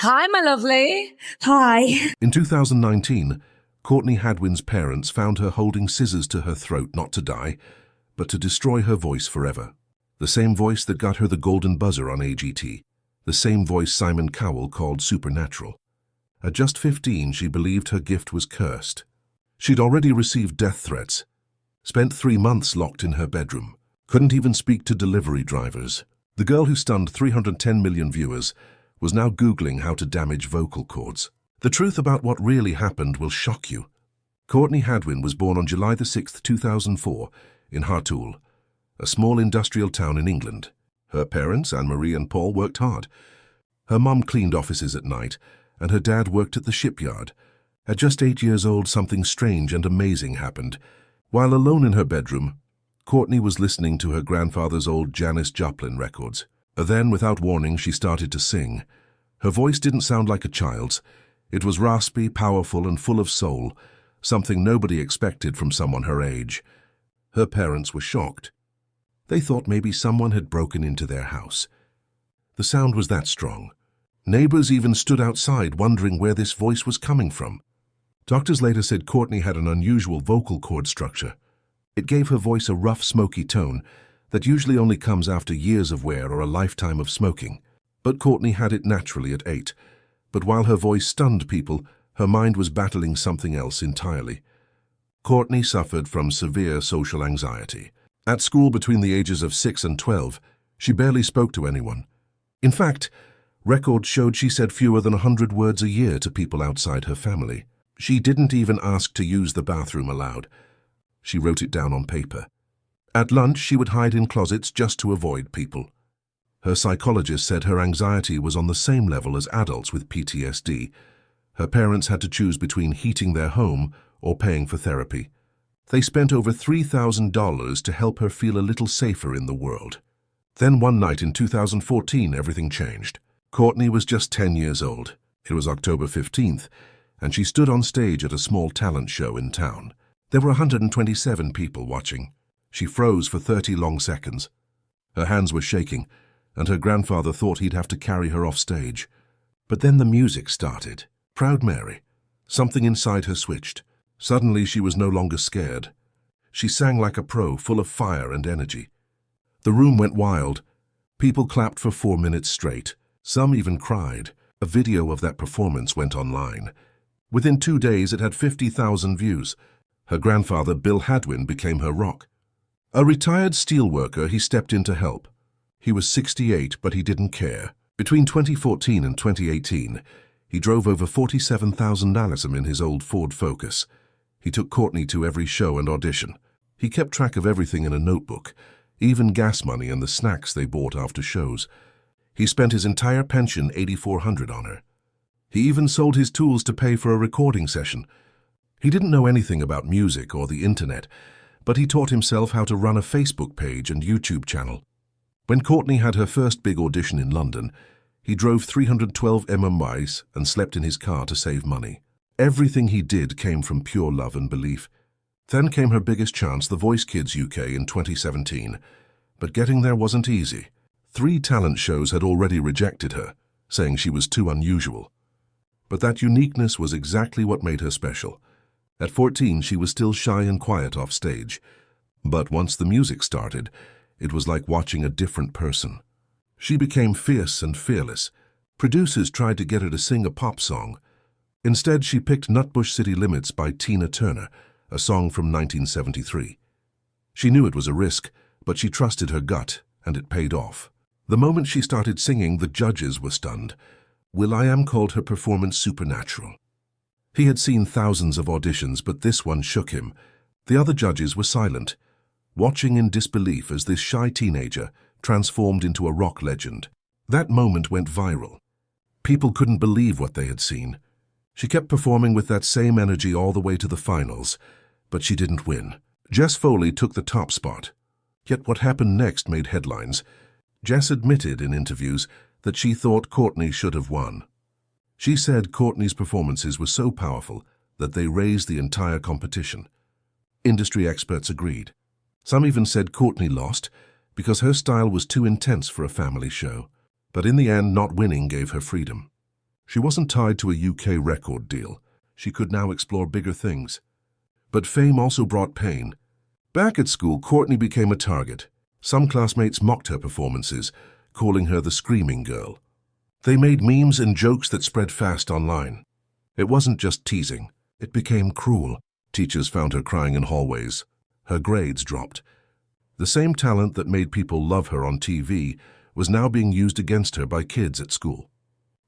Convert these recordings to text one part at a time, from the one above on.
Hi, my lovely. Hi. In 2019, Courtney Hadwin's parents found her holding scissors to her throat not to die, but to destroy her voice forever. The same voice that got her the golden buzzer on AGT. The same voice Simon Cowell called supernatural. At just 15, she believed her gift was cursed. She'd already received death threats, spent 3 months locked in her bedroom, couldn't even speak to delivery drivers. The girl who stunned 310 million viewers was now Googling how to damage vocal cords. The truth about what really happened will shock you. Courtney Hadwin was born on July 6, 2004, in Hartlepool, a small industrial town in England. Her parents, Anne-Marie and Paul, worked hard. Her mum cleaned offices at night, and her dad worked at the shipyard. At just 8 years old, something strange and amazing happened. While alone in her bedroom, Courtney was listening to her grandfather's old Janis Joplin records. Then, without warning, she started to sing. Her voice didn't sound like a child's. It was raspy, powerful, and full of soul, something nobody expected from someone her age. Her parents were shocked. They thought maybe someone had broken into their house. The sound was that strong. Neighbors even stood outside wondering where this voice was coming from. Doctors later said Courtney had an unusual vocal cord structure. It gave her voice a rough, smoky tone that usually only comes after years of wear or a lifetime of smoking. But Courtney had it naturally at 8. But while her voice stunned people, her mind was battling something else entirely. Courtney suffered from severe social anxiety. At school between the ages of 6 and 12, she barely spoke to anyone. In fact, records showed she said fewer than 100 words a year to people outside her family. She didn't even ask to use the bathroom aloud. She wrote it down on paper. At lunch, she would hide in closets just to avoid people. Her psychologist said her anxiety was on the same level as adults with PTSD. Her parents had to choose between heating their home or paying for therapy. They spent over $3,000 to help her feel a little safer in the world. Then one night in 2014, everything changed. Courtney was just 10 years old. It was October 15th, and she stood on stage at a small talent show in town. There were 127 people watching. She froze for 30 long seconds. Her hands were shaking, and her grandfather thought he'd have to carry her off stage. But then the music started. Proud Mary. Something inside her switched. Suddenly she was no longer scared. She sang like a pro, full of fire and energy. The room went wild. People clapped for 4 minutes straight. Some even cried. A video of that performance went online. Within 2 days it had 50,000 views. Her grandfather, Bill Hadwin, became her rock. A retired steelworker, he stepped in to help. He was 68, but he didn't care. Between 2014 and 2018, he drove over 47,000 miles in his old Ford Focus. He took Courtney to every show and audition. He kept track of everything in a notebook, even gas money and the snacks they bought after shows. He spent his entire pension, $8,400, on her. He even sold his tools to pay for a recording session. He didn't know anything about music or the internet, but he taught himself how to run a Facebook page and YouTube channel. When Courtney had her first big audition in London, he drove 312 miles and slept in his car to save money. Everything he did came from pure love and belief. Then came her biggest chance, The Voice Kids UK, in 2017. But getting there wasn't easy. 3 talent shows had already rejected her, saying she was too unusual. But that uniqueness was exactly what made her special. At 14, she was still shy and quiet off stage. But once the music started, it was like watching a different person. She became fierce and fearless. Producers tried to get her to sing a pop song. Instead, she picked Nutbush City Limits by Tina Turner, a song from 1973. She knew it was a risk, but she trusted her gut, and it paid off. The moment she started singing, the judges were stunned. will.i.am called her performance supernatural. He had seen thousands of auditions, but this one shook him. The other judges were silent, watching in disbelief as this shy teenager transformed into a rock legend. That moment went viral. People couldn't believe what they had seen. She kept performing with that same energy all the way to the finals, but she didn't win. Jess Foley took the top spot. Yet what happened next made headlines. Jess admitted in interviews that she thought Courtney should have won. She said Courtney's performances were so powerful that they raised the entire competition. Industry experts agreed. Some even said Courtney lost because her style was too intense for a family show. But in the end, not winning gave her freedom. She wasn't tied to a UK record deal. She could now explore bigger things. But fame also brought pain. Back at school, Courtney became a target. Some classmates mocked her performances, calling her the screaming girl. They made memes and jokes that spread fast online. It wasn't just teasing. It became cruel. Teachers found her crying in hallways. Her grades dropped. The same talent that made people love her on TV was now being used against her by kids at school.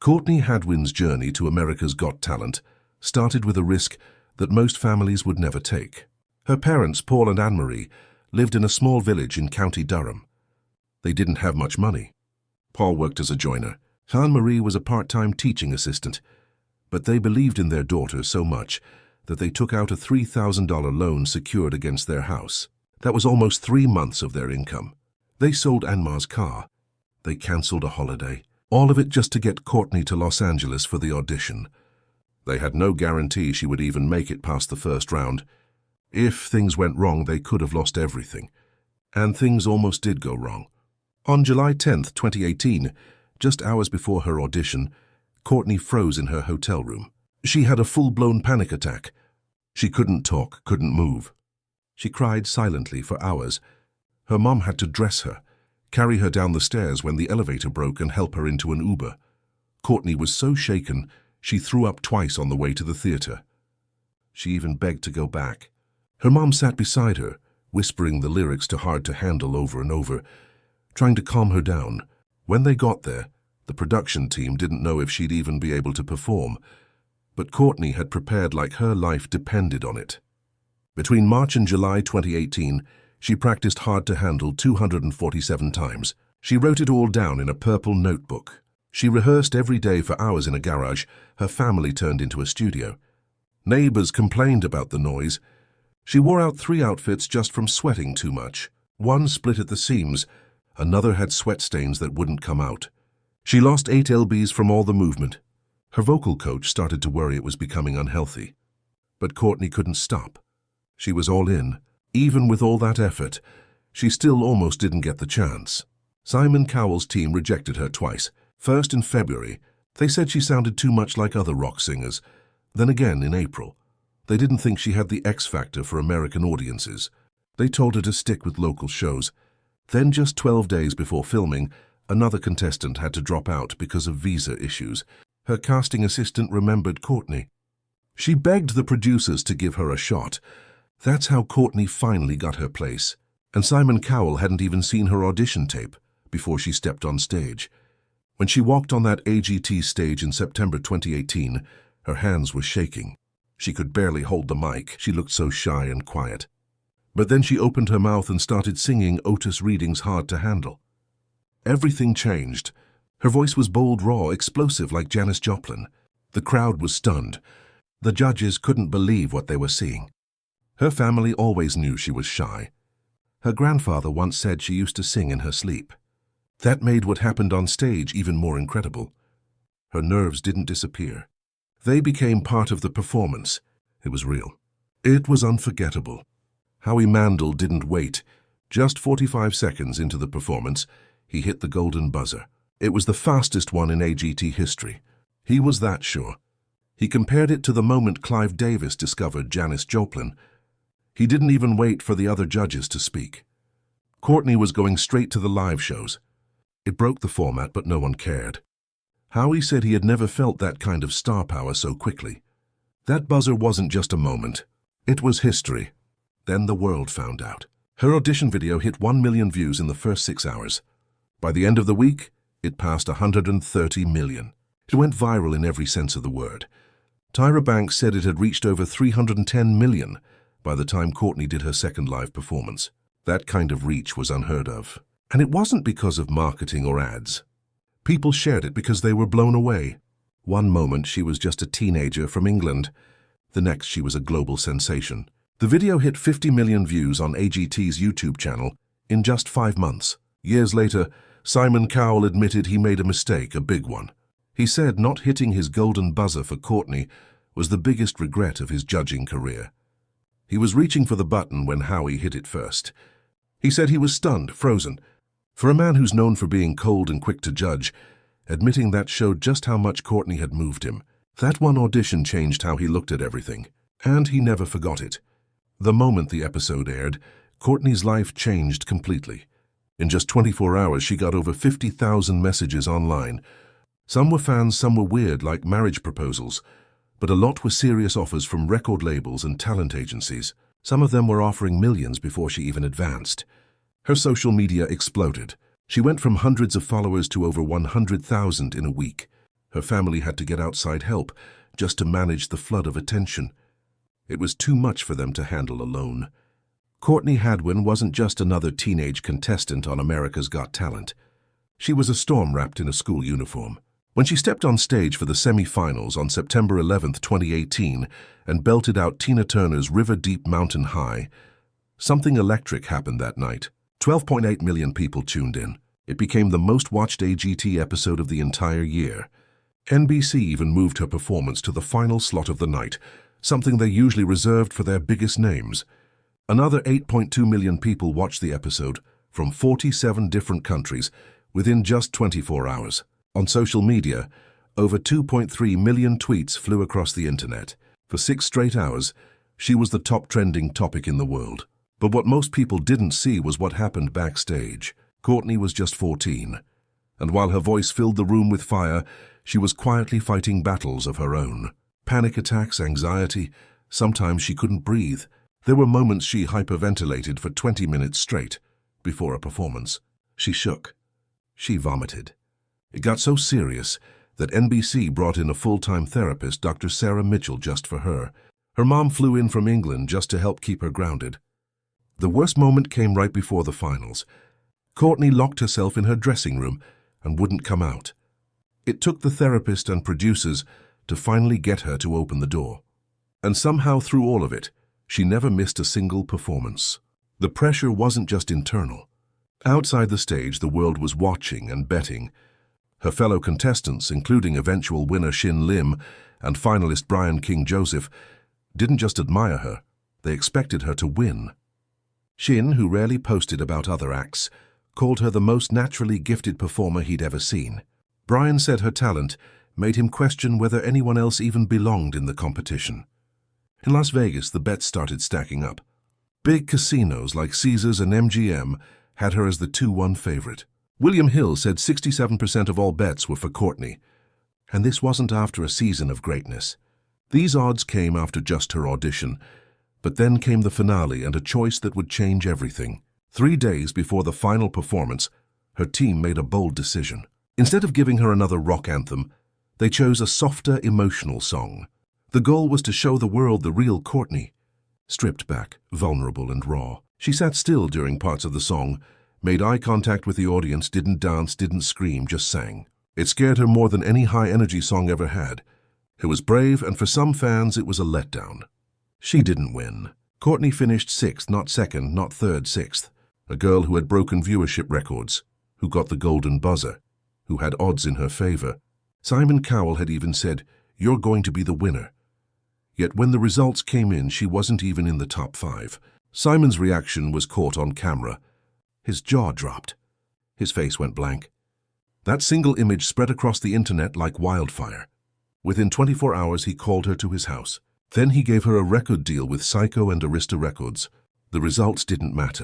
Courtney Hadwin's journey to America's Got Talent started with a risk that most families would never take. Her parents, Paul and Anne-Marie, lived in a small village in County Durham. They didn't have much money. Paul worked as a joiner. Anne-Marie was a part-time teaching assistant. But they believed in their daughter so much that they took out a $3,000 loan secured against their house. That was almost 3 months of their income. They sold Anne-Marie's car. They cancelled a holiday. All of it just to get Courtney to Los Angeles for the audition. They had no guarantee she would even make it past the first round. If things went wrong, they could have lost everything. And things almost did go wrong. On July 10th, 2018, just hours before her audition, Courtney froze in her hotel room. She had a full-blown panic attack. She couldn't talk, couldn't move. She cried silently for hours. Her mom had to dress her, carry her down the stairs when the elevator broke and help her into an Uber. Courtney was so shaken, she threw up twice on the way to the theater. She even begged to go back. Her mom sat beside her, whispering the lyrics to Hard to Handle over and over, trying to calm her down. When they got there, the production team didn't know if she'd even be able to perform, but Courtney had prepared like her life depended on it. Between March and July 2018, she practiced Hard to Handle 247 times. She wrote it all down in a purple notebook. She rehearsed every day for hours in a garage her family turned into a studio. Neighbors complained about the noise. She wore out 3 outfits just from sweating too much. One split at the seams, another had sweat stains that wouldn't come out. She lost 8 lbs from all the movement. Her vocal coach started to worry it was becoming unhealthy. But Courtney couldn't stop. She was all in. Even with all that effort, she still almost didn't get the chance. Simon Cowell's team rejected her twice. First in February, they said she sounded too much like other rock singers. Then again in April. They didn't think she had the X factor for American audiences. They told her to stick with local shows. Then just 12 days before filming, another contestant had to drop out because of visa issues. Her casting assistant remembered Courtney. She begged the producers to give her a shot. That's how Courtney finally got her place. And Simon Cowell hadn't even seen her audition tape before she stepped on stage. When she walked on that AGT stage in September 2018, her hands were shaking. She could barely hold the mic. She looked so shy and quiet. But then she opened her mouth and started singing Otis Redding's Hard to Handle. Everything changed. Her voice was bold, raw, explosive like Janis Joplin. The crowd was stunned. The judges couldn't believe what they were seeing. Her family always knew she was shy. Her grandfather once said she used to sing in her sleep. That made what happened on stage even more incredible. Her nerves didn't disappear. They became part of the performance. It was real. It was unforgettable. Howie Mandel didn't wait. Just 45 seconds into the performance, he hit the golden buzzer. It was the fastest one in AGT history. He was that sure. He compared it to the moment Clive Davis discovered Janis Joplin. He didn't even wait for the other judges to speak. Courtney was going straight to the live shows. It broke the format, but no one cared. Howie said he had never felt that kind of star power so quickly. That buzzer wasn't just a moment. It was history. Then the world found out. Her audition video hit 1 million views in the first 6 hours. By the end of the week, it passed 130 million. It went viral in every sense of the word. Tyra Banks said it had reached over 310 million by the time Courtney did her second live performance. That kind of reach was unheard of. And it wasn't because of marketing or ads. People shared it because they were blown away. One moment she was just a teenager from England. The next she was a global sensation. The video hit 50 million views on AGT's YouTube channel in just 5 months. Years later, Simon Cowell admitted he made a mistake, a big one. He said not hitting his golden buzzer for Courtney was the biggest regret of his judging career. He was reaching for the button when Howie hit it first. He said he was stunned, frozen, For a man who's known for being cold and quick to judge, admitting that showed just how much Courtney had moved him. That one audition changed how he looked at everything, and he never forgot it. The moment the episode aired, Courtney's life changed completely. In just 24 hours, she got over 50,000 messages online. Some were fans, some were weird, like marriage proposals, but a lot were serious offers from record labels and talent agencies. Some of them were offering millions before she even advanced. Her social media exploded. She went from hundreds of followers to over 100,000 in a week. Her family had to get outside help just to manage the flood of attention. It was too much for them to handle alone. Courtney Hadwin wasn't just another teenage contestant on America's Got Talent. She was a storm wrapped in a school uniform. When she stepped on stage for the semi-finals on September 11, 2018, and belted out Tina Turner's River Deep Mountain High, something electric happened that night. 12.8 million people tuned in. It became the most-watched AGT episode of the entire year. NBC even moved her performance to the final slot of the night, something they usually reserved for their biggest names. Another 8.2 million people watched the episode from 47 different countries within just 24 hours. On social media, over 2.3 million tweets flew across the internet. For 6 straight hours, she was the top trending topic in the world. But what most people didn't see was what happened backstage. Courtney was just 14, and while her voice filled the room with fire, she was quietly fighting battles of her own. Panic attacks, anxiety, sometimes she couldn't breathe. There were moments she hyperventilated for 20 minutes straight. Before a performance, she shook. She vomited. It got so serious that NBC brought in a full-time therapist, Dr. Sarah Mitchell, just for her. Her mom flew in from England just to help keep her grounded. The worst moment came right before the finals. Courtney locked herself in her dressing room and wouldn't come out. It took the therapist and producers to finally get her to open the door. And somehow through all of it, she never missed a single performance. The pressure wasn't just internal. Outside the stage, the world was watching and betting. Her fellow contestants, including eventual winner Shin Lim and finalist Brian King Joseph, didn't just admire her, they expected her to win. Shin, who rarely posted about other acts, called her the most naturally gifted performer he'd ever seen. Brian said her talent made him question whether anyone else even belonged in the competition. In Las Vegas, the bets started stacking up. Big casinos like Caesars and MGM had her as the 2-1 favorite. William Hill said 67% of all bets were for Courtney, and this wasn't after a season of greatness. These odds came after just her audition, but then came the finale and a choice that would change everything. 3 days before the final performance, her team made a bold decision. Instead of giving her another rock anthem, they chose a softer, emotional song. The goal was to show the world the real Courtney, stripped back, vulnerable and raw. She sat still during parts of the song, made eye contact with the audience, didn't dance, didn't scream, just sang. It scared her more than any high-energy song ever had. It was brave, and for some fans it was a letdown. She didn't win. Courtney finished 6th, not 2nd, not 3rd, 6th. A girl who had broken viewership records, who got the golden buzzer, who had odds in her favor. Simon Cowell had even said, "You're going to be the winner." Yet when the results came in, she wasn't even in the top 5. Simon's reaction was caught on camera. His jaw dropped. His face went blank. That single image spread across the internet like wildfire. Within 24 hours, he called her to his house. Then he gave her a record deal with Psycho and Arista Records. The results didn't matter.